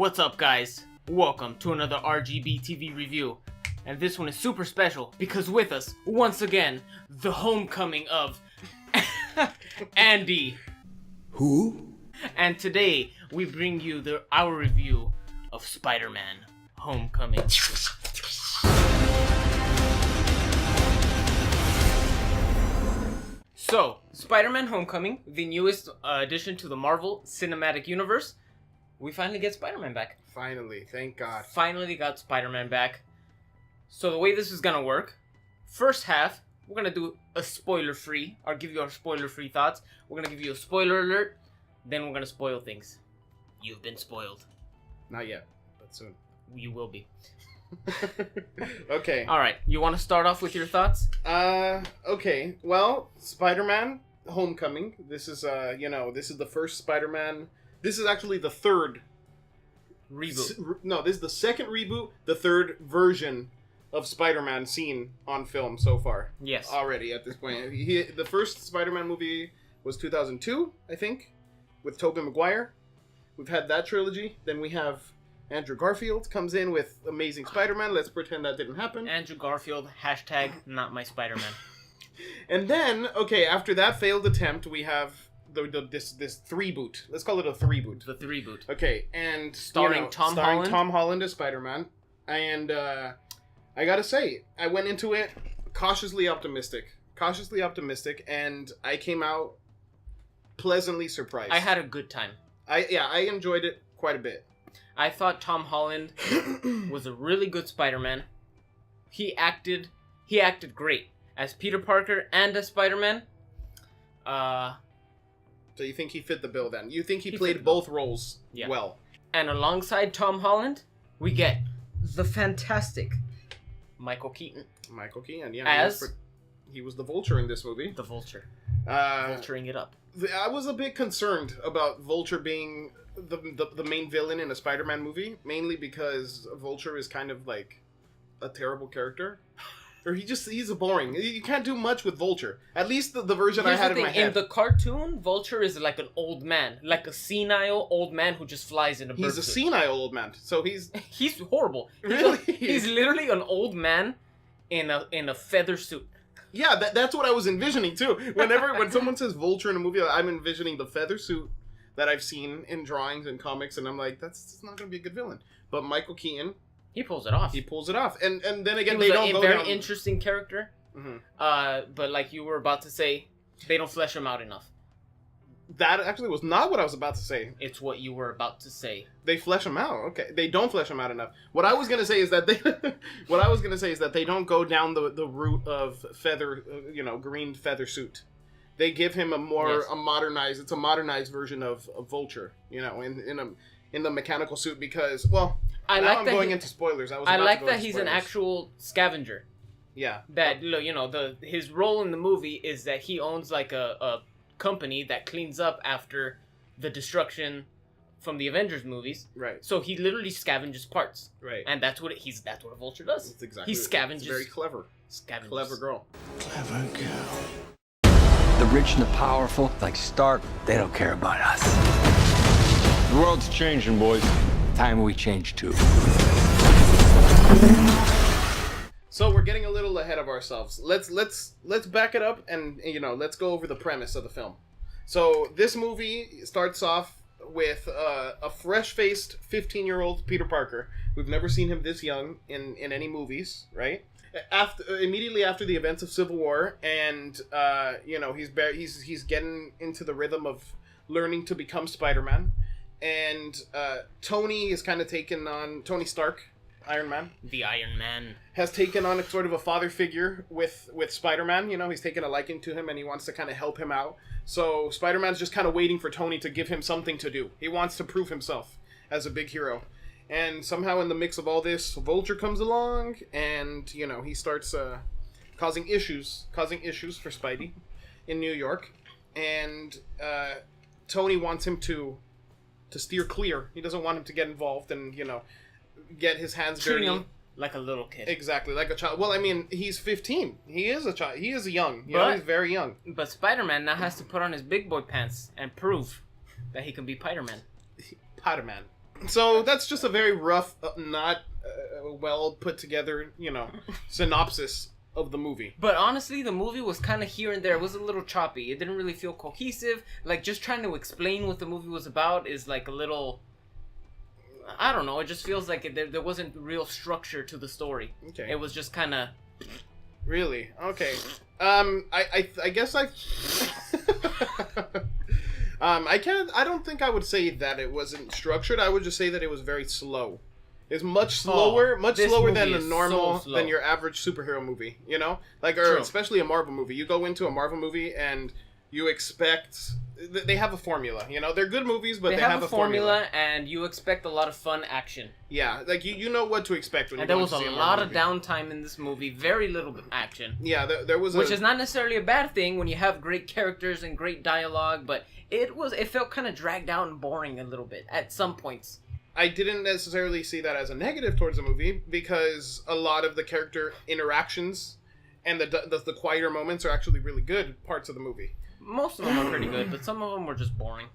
What's up, guys? Welcome to another RGBtv review. And this one is super special because with us, once again, the homecoming of Andy. Who? And today, we bring you our review of Spider-Man Homecoming. So, Spider-Man Homecoming, the newest addition to the Marvel Cinematic Universe. We finally get Spider-Man back. Finally, thank God. Finally got Spider-Man back. So the way this is gonna work, first half, we're gonna do a spoiler-free. I'll give you our spoiler-free thoughts. We're gonna give you a spoiler alert. Then we're gonna spoil things. You've been spoiled. Not yet, but soon. You will be. Okay. Alright, you wanna start off with your thoughts? Okay. Well, Spider-Man Homecoming. This is, this is the first Spider-Man. This is actually the third Reboot. No, this is the second reboot, the third version of Spider-Man seen on film so far. Yes. Already at this point. The first Spider-Man movie was 2002, I think, with Tobey Maguire. We've had that trilogy. Then we have Andrew Garfield comes in with Amazing Spider-Man. Let's pretend that didn't happen. Andrew Garfield, hashtag not my Spider-Man. And then, okay, after that failed attempt, we have this three-boot. Let's call it a three-boot. The three-boot. Okay, and Starring Tom Holland? Tom Holland as Spider-Man. And I gotta say, I went into it cautiously optimistic, and I came out pleasantly surprised. I had a good time. I enjoyed it quite a bit. I thought Tom Holland was a really good Spider-Man. He acted great as Peter Parker and as Spider-Man. So you think he fit the bill then? You think he played both roles well? And alongside Tom Holland, we get the fantastic Michael Keaton. Michael Keaton, yeah. As he was the Vulture in this movie. The Vulture. Vulturing it up. I was a bit concerned about Vulture being the main villain in a Spider-Man movie, mainly because Vulture is kind of like a terrible character. Or he's a boring. You can't do much with Vulture. At least the version I had in my head. In the cartoon, Vulture is like an old man. Like a senile old man who just flies in a bird He's a senile old man. So he's horrible. Really? He's literally an old man in a feather suit. Yeah, that's what I was envisioning too. When someone says Vulture in a movie, I'm envisioning the feather suit that I've seen in drawings and comics, and I'm like, that's not going to be a good villain. But Michael Keaton, he pulls it off. And then again, they don't go very down. interesting character. Mm-hmm. But like you were about to say, they don't flesh him out enough. That actually was not what I was about to say. It's what you were about to say. They flesh him out. Okay, they don't flesh him out enough. What I was gonna say is that they don't go down the route of feather, green feather suit. They give him a modernized version of Vulture, in the mechanical suit because, well, I'm going into spoilers. I like that he's an actual scavenger. Yeah. That his role in the movie is that he owns like a company that cleans up after the destruction from the Avengers movies. Right. So he literally scavenges parts. Right. And that's what a Vulture does. That's exactly. He scavenges. It's very clever. Scavenges. Clever girl. Clever girl. The rich and the powerful, like Stark, they don't care about us. The world's changing, boys. Time we change too. So we're getting a little ahead of ourselves. Let's back it up and let's go over the premise of the film. So this movie starts off with a fresh-faced 15-year-old Peter Parker. We've never seen him this young in any movies, right? Immediately after the events of Civil War, and he's getting into the rhythm of learning to become Spider-Man, and Tony is kind of taken on Tony Stark. Iron Man. The Iron Man. Has taken on a sort of a father figure with Spider-Man. He's taken a liking to him and he wants to kind of help him out. So Spider-Man's just kind of waiting for Tony to give him something to do. He wants to prove himself as a big hero. And somehow in the mix of all this, Vulture comes along and, he starts causing issues for Spidey in New York. And Tony wants him to steer clear. He doesn't want him to get involved and, get his hands dirty. Treating him like a little kid. Exactly, like a child. Well, I mean, he's 15. He is a child. He is young. He's very young. But Spider-Man now has to put on his big boy pants and prove that he can be Spider-Man. Spider-Man. So that's just a very rough, not well put together, synopsis of the movie. But honestly, the movie was kind of here and there. It was a little choppy. It didn't really feel cohesive. Like, just trying to explain what the movie was about is like a little... I don't know. It just feels like there wasn't real structure to the story. Okay. It was just kind of... Really? Okay. I guess I don't think I would say that it wasn't structured. I would just say that it was very slow. It's much slower, than a normal, than your average superhero movie, or especially a Marvel movie. You go into a Marvel movie and you expect, they have a formula, they're good movies, but they have a formula, and you expect a lot of fun action. Yeah, like you know what to expect when you go to see a movie. And there was a lot of downtime in this movie, very little action. Yeah, there was which is not necessarily a bad thing when you have great characters and great dialogue, but it felt kind of dragged out and boring a little bit at some points. I didn't necessarily see that as a negative towards the movie, because a lot of the character interactions and the quieter moments are actually really good parts of the movie. Most of them are pretty good, but some of them were just boring.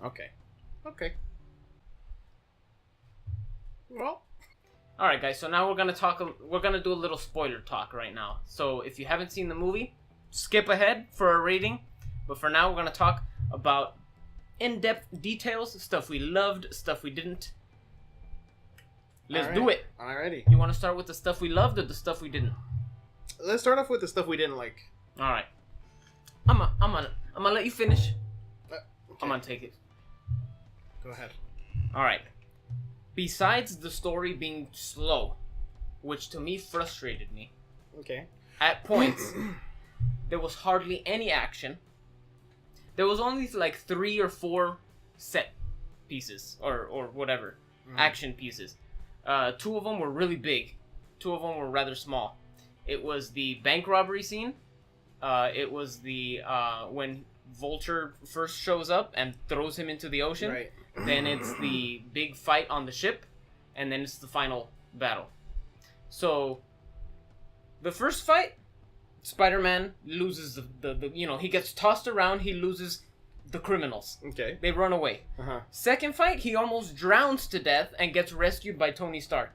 Okay. Well, all right, guys. So now we're gonna do a little spoiler talk right now. So if you haven't seen the movie, skip ahead for a rating. But for now, we're gonna talk about in-depth details, stuff we loved, stuff we didn't. Let's do it. Alrighty. You want to start with the stuff we loved or the stuff we didn't? Let's start off with the stuff we didn't like. All right. I'm gonna let you finish. Okay. I'm gonna take it. Go ahead. All right. Besides the story being slow, which to me frustrated me. Okay. At points, there was hardly any action. There was only like 3 or 4 set pieces or whatever, action pieces. 2 of them were really big. 2 of them were rather small. It was the bank robbery scene. It was the when Vulture first shows up and throws him into the ocean. Right. Then it's the big fight on the ship, and then it's the final battle. So, the first fight, Spider-Man loses the he gets tossed around, he loses the criminals. Okay. They run away. Uh-huh. Second fight, he almost drowns to death and gets rescued by Tony Stark.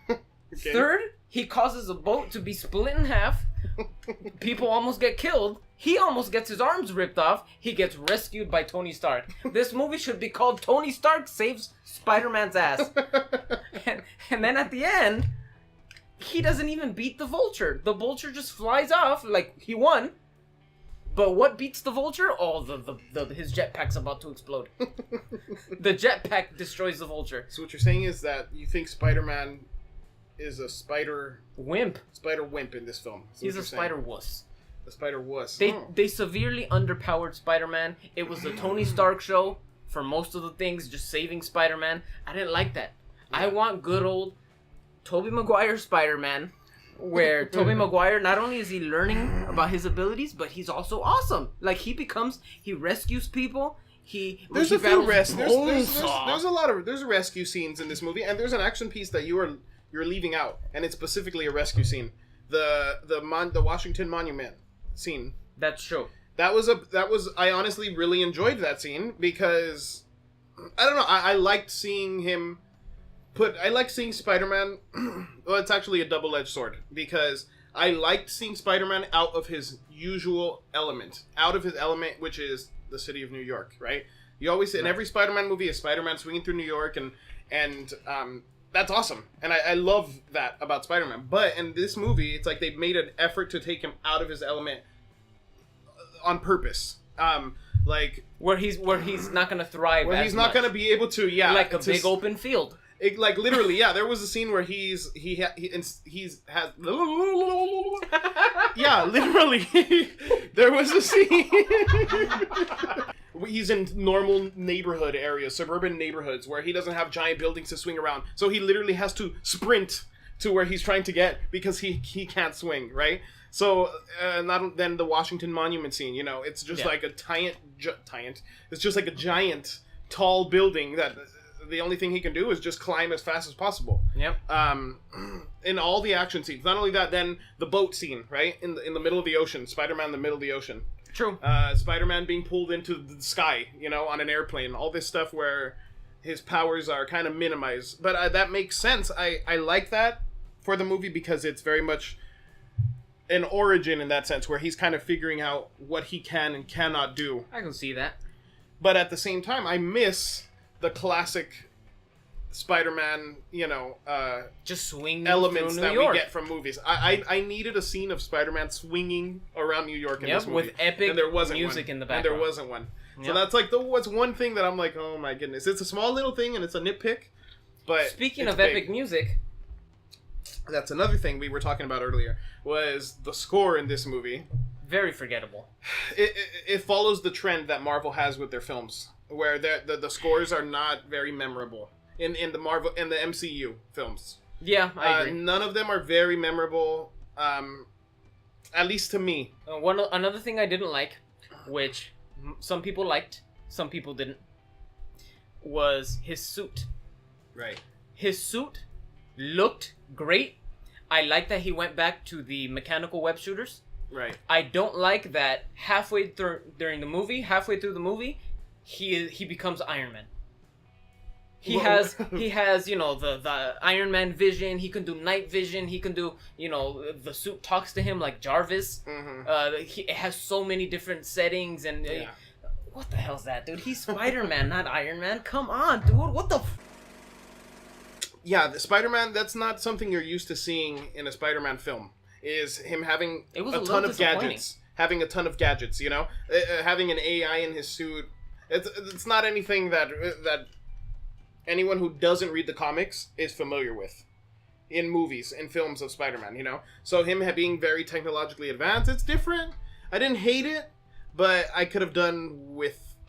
Okay. Third, he causes a boat to be split in half. People almost get killed. He almost gets his arms ripped off. He gets rescued by Tony Stark. This movie should be called Tony Stark Saves Spider-Man's Ass. And then at the end, he doesn't even beat the Vulture. The Vulture just flies off like he won. But what beats the Vulture? Oh, his jetpack's about to explode. The jetpack destroys the Vulture. So what you're saying is that you think Spider-Man is a spider wimp in this film. He's a spider wuss. The spider wuss. They severely underpowered Spider-Man. It was the Tony Stark show for most of the things, just saving Spider-Man. I didn't like that. Yeah. I want good old Tobey Maguire Spider-Man, where Tobey Maguire, not only is he learning about his abilities, but he's also awesome. Like, he rescues people. There's a few there's rescue scenes in this movie, and there's an action piece that you're leaving out, and it's specifically a rescue scene. The Washington Monument scene. That's true. I honestly really enjoyed that scene because I don't know, I liked seeing him I like seeing Spider-Man. Well, it's actually a double-edged sword, because I liked seeing Spider-Man out of his usual element, which is the city of New York, right? You always in every Spider-Man movie, a Spider-Man swinging through New York, and that's awesome, and I love that about Spider-Man. But in this movie, it's like they've made an effort to take him out of his element on purpose. Like where he's not gonna thrive. Where he's not gonna be able to, like a big open field. Like literally, yeah. There was a scene where he has yeah, literally. There was a scene. He's in normal neighborhood areas, suburban neighborhoods, where he doesn't have giant buildings to swing around. So he literally has to sprint to where he's trying to get because he can't swing, right? So then the Washington Monument scene, it's just like a it's just like a giant tall building that the only thing he can do is just climb as fast as possible. Yep. In all the action scenes. Not only that, then the boat scene, right? In the middle of the ocean. Spider-Man in the middle of the ocean. True. Spider-Man being pulled into the sky, on an airplane. All this stuff where his powers are kind of minimized. But that makes sense. I like that for the movie because it's very much an origin in that sense, where he's kind of figuring out what he can and cannot do. I can see that. But at the same time, I miss the classic Spider-Man, just swinging elements through that New York. we get from movies. I needed a scene of Spider-Man swinging around New York in this movie. With epic and there wasn't music one. in the background. And there wasn't one. So Yep. that's like what's one thing that I'm like, oh my goodness. It's a small little thing and it's a nitpick. But Speaking it's of big. epic music, That's another thing we were talking about earlier, was the score in this movie. very forgettable. It follows the trend that Marvel has with their films, where the scores are not very memorable in the MCU films. Yeah, I agree. None of them are very memorable, at least to me. Another thing I didn't like, which some people liked, some people didn't, was his suit. Right. His suit looked great. I like that he went back to the mechanical web shooters. Right. I don't like that halfway through the movie, he becomes Iron Man. He has the Iron Man vision. He can do night vision. He can do the suit talks to him like Jarvis. Mm-hmm. It has so many different settings and what the hell's that, dude? He's Spider-Man, not Iron Man. Come on, dude. What the? Yeah, the Spider-Man. That's not something you're used to seeing in a Spider-Man film. Is him having It was a a ton little of gadgets, having a ton of gadgets. Having an AI in his suit. It's not anything that anyone who doesn't read the comics is familiar with in movies and films of Spider-Man, So him being very technologically advanced, it's different. I didn't hate it, but I could have done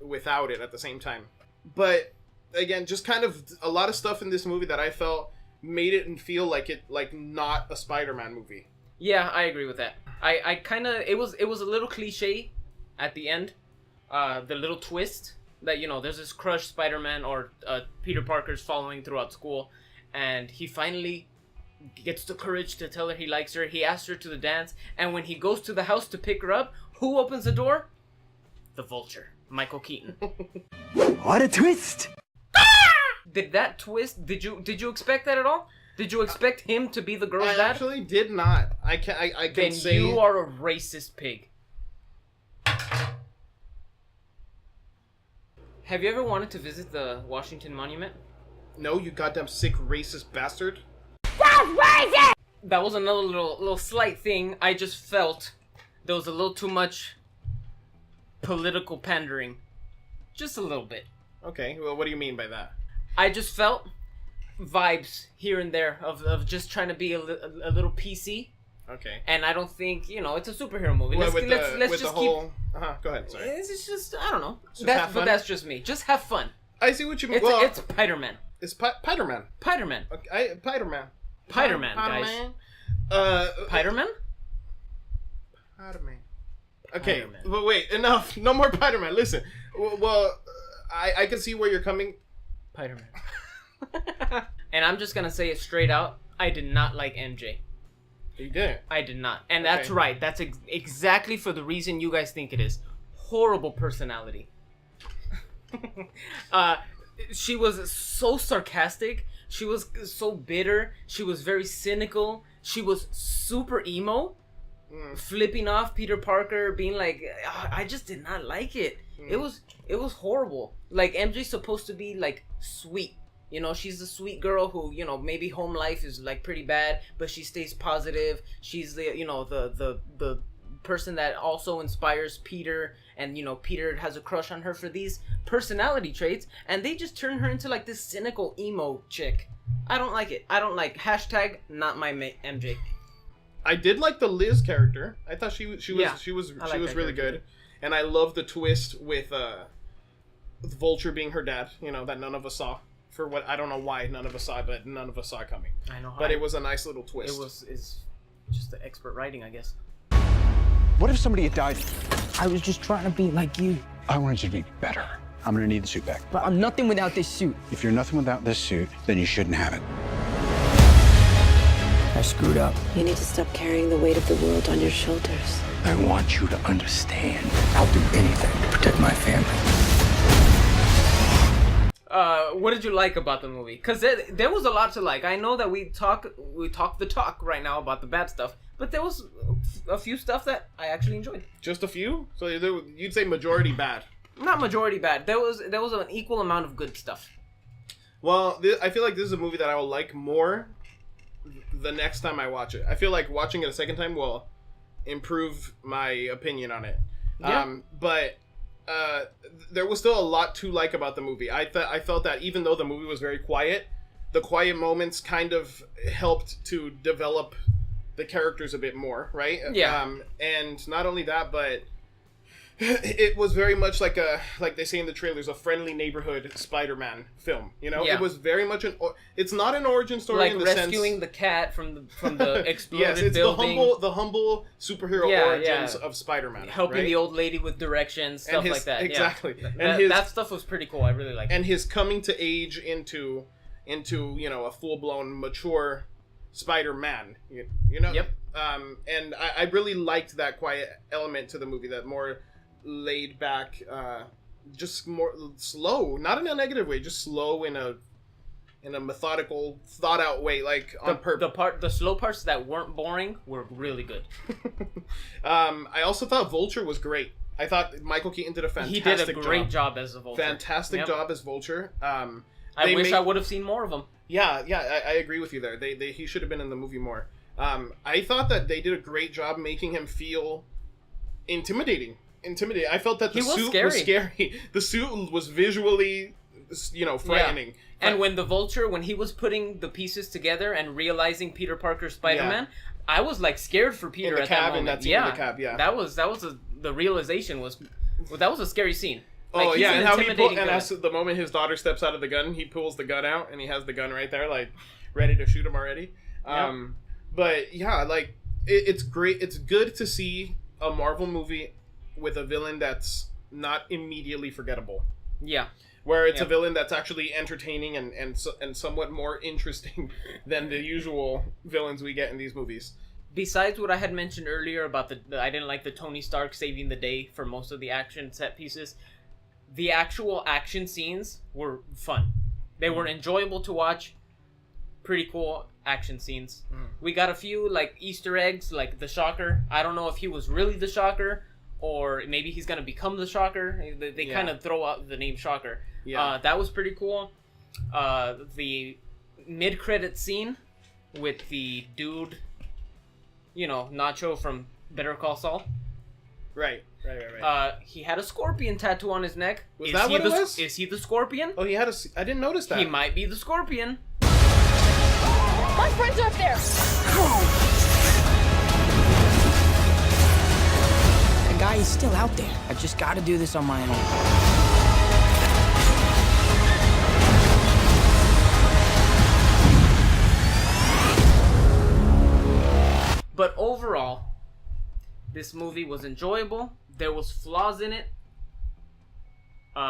without it at the same time. But again, just kind of a lot of stuff in this movie that I felt made it feel like not a Spider-Man movie. Yeah, I agree with that. I kind of it was a little cliche at the end. The little twist that there's this crushed Spider-Man or Peter Parker's following throughout school, and he finally gets the courage to tell her he likes her. He asks her to the dance, and when he goes to the house to pick her up, who opens the door? The Vulture, Michael Keaton. What a twist! Did that twist? Did you expect that at all? Did you expect him to be the girl's I dad? actually did not. I can Then say you are a racist pig. Have you ever wanted to visit the Washington Monument? No, you goddamn sick racist bastard. That was another little slight thing. I just felt there was a little too much political pandering. Just a little bit. Okay, well, what do you mean by that? I just felt vibes here and there of just trying to be a little PC. Okay. And I don't think, it's a superhero movie. Well, Let's just keep... Go ahead, sorry. It's just, I don't know. Just have fun? But that's just me. Just have fun. I see what you mean. It's Spider-Man. It's Spider-Man. Spider-Man. Okay, Spider-Man. Spider-Man, guys. Spider-Man? Spider-Man. Okay, Spider-Man. but wait, enough. No more Spider-Man. Listen, well, I can see where you're coming. Spider-Man. And I'm just gonna say it straight out. I did not like MJ. You didn't. I did not. And that's Okay. right. That's exactly for the reason you guys think it is. Horrible personality. She was so sarcastic. She was so bitter. She was very cynical. She was super emo. Flipping off Peter Parker, being like, I just did not like it. It was horrible. Like, MJ's supposed to be like sweet. She's the sweet girl who, maybe home life is like pretty bad, but she stays positive. She's the, the person that also inspires Peter, and Peter has a crush on her for these personality traits, and they just turn her into like this cynical emo chick. I don't like it. I don't like #not my MJ. I did like the Liz character. I thought she was Yeah, she was I like that really character. good, and I love the twist with Vulture being her dad. That none of us saw. For what, I don't know why none of us saw, but none of us saw it coming. I know. But it was a nice little twist. It's just the expert writing, I guess. What if somebody had died? I was just trying to be like you. I wanted you to be better. I'm gonna need the suit back. But I'm nothing without this suit. If you're nothing without this suit, then you shouldn't have it. I screwed up. You need to stop carrying the weight of the world on your shoulders. I want you to understand. I'll do anything to protect my family. what did you like about the movie? Because there was a lot to like. I know that we talk the talk right now about the bad stuff, but there was a few stuff that I actually enjoyed. Just a few? So you'd say majority bad? Not majority bad. There was an equal amount of good stuff. Well, I feel like this is a movie that I will like more the next time I watch it. I feel like watching it a second time will improve my opinion on it. Yeah. But there was still a lot to like about the movie. I felt that even though the movie was very quiet, the quiet moments kind of helped to develop the characters a bit more, right? Yeah. And not only that, but it was very much like they say in the trailers, a friendly neighborhood Spider-Man film. You know, Yeah. it was very much it's not an origin story Like in the rescuing sense, the cat from the exploded yes, it's building. the humble superhero origins of Spider-Man, helping right? the old lady with directions, stuff like that. Exactly. Yeah. And That stuff was pretty cool. I really liked it. and his coming to age into a full-blown mature Spider-Man. You know. Yep. And I really liked that quiet element to the movie, that more laid back, just more slow, not in a negative way, just slow in a methodical, thought out way, like on purpose. The slow parts that weren't boring were really good. I also thought Vulture was great. I thought Michael Keaton did a fantastic job. He did a great job as a Vulture. Fantastic job as Vulture. I wish I would have seen more of him. Yeah, I agree with you there. He should have been in the movie more. I thought that they did a great job making him feel intimidating. I felt that the suit was scary. The suit was visually, frightening. Yeah. And when the Vulture, when he was putting the pieces together and realizing Peter Parker's Spider-Man, I was like scared for Peter at that moment. That was the realization was that was a scary scene. Like, and how as the moment his daughter steps out of the gun, he pulls the gun out and he has the gun right there, like ready to shoot him already. But yeah, like it's great. It's good to see a Marvel movie with a villain that's not immediately forgettable. Yeah. Where it's a villain that's actually entertaining and somewhat more interesting than the usual villains we get in these movies. Besides what I had mentioned earlier about I didn't like the Tony Stark saving the day for most of the action set pieces, the actual action scenes were fun. They were enjoyable to watch. Pretty cool action scenes. We got a few like Easter eggs, like the Shocker. I don't know if he was really the Shocker, or maybe he's gonna become the Shocker. They kind of throw out the name Shocker. Yeah, that was pretty cool. The mid-credit scene with the dude, Nacho from Better Call Saul. Right. He had a scorpion tattoo on his neck. Was that what it was? Is he the Scorpion? Oh, he had I didn't notice that. He might be the Scorpion. My friends are up there. The guy is still out there. I just gotta do this on my own. But overall, this movie was enjoyable. There was flaws in it.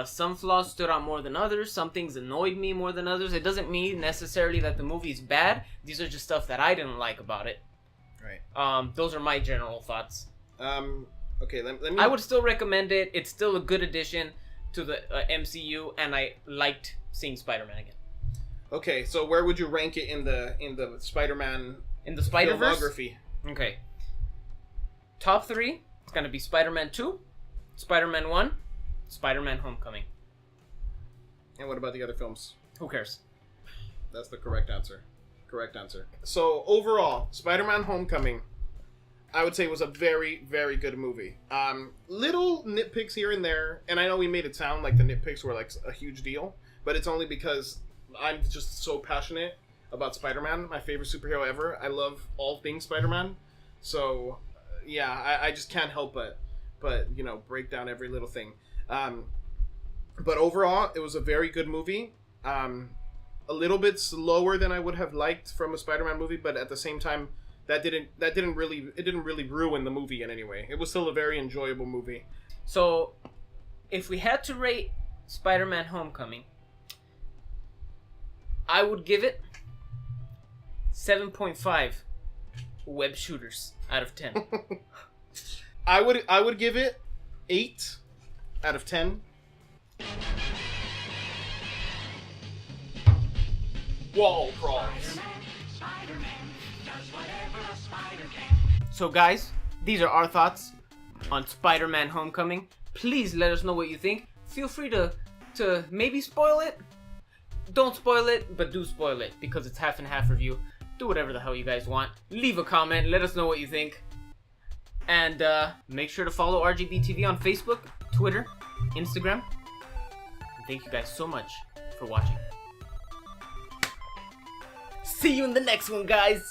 Some flaws stood out more than others. Some things annoyed me more than others. It doesn't mean necessarily that the movie's bad. These are just stuff that I didn't like about it. Right. Those are my general thoughts. Okay, let me... I would still recommend it. It's still a good addition to the MCU, and I liked seeing Spider-Man again. Okay, so where would you rank it in the Spider-Man Spider-Verse? filmography? Okay. Top 3, it's going to be Spider-Man 2, Spider-Man 1, Spider-Man Homecoming. And what about the other films? Who cares? That's the correct answer. So, overall, Spider-Man Homecoming, I would say, was a very, very good movie. Little nitpicks here and there, and I know we made it sound like the nitpicks were like a huge deal, but it's only because I'm just so passionate about Spider-Man, my favorite superhero ever. I love all things Spider-Man. So, yeah, I just can't help but break down every little thing. But overall, it was a very good movie. A little bit slower than I would have liked from a Spider-Man movie, but at the same time, it didn't really ruin the movie in any way. It was still a very enjoyable movie. So, if we had to rate Spider-Man Homecoming, I would give it 7.5 web shooters out of 10. I would give it 8 out of 10. wall crawls. So guys, these are our thoughts on Spider-Man Homecoming. Please let us know what you think. Feel free to maybe spoil it. Don't spoil it, but do spoil it, because it's half and half review. Do whatever the hell you guys want. Leave a comment, let us know what you think. And make sure to follow RGBtv on Facebook, Twitter, Instagram. And thank you guys so much for watching. See you in the next one, guys!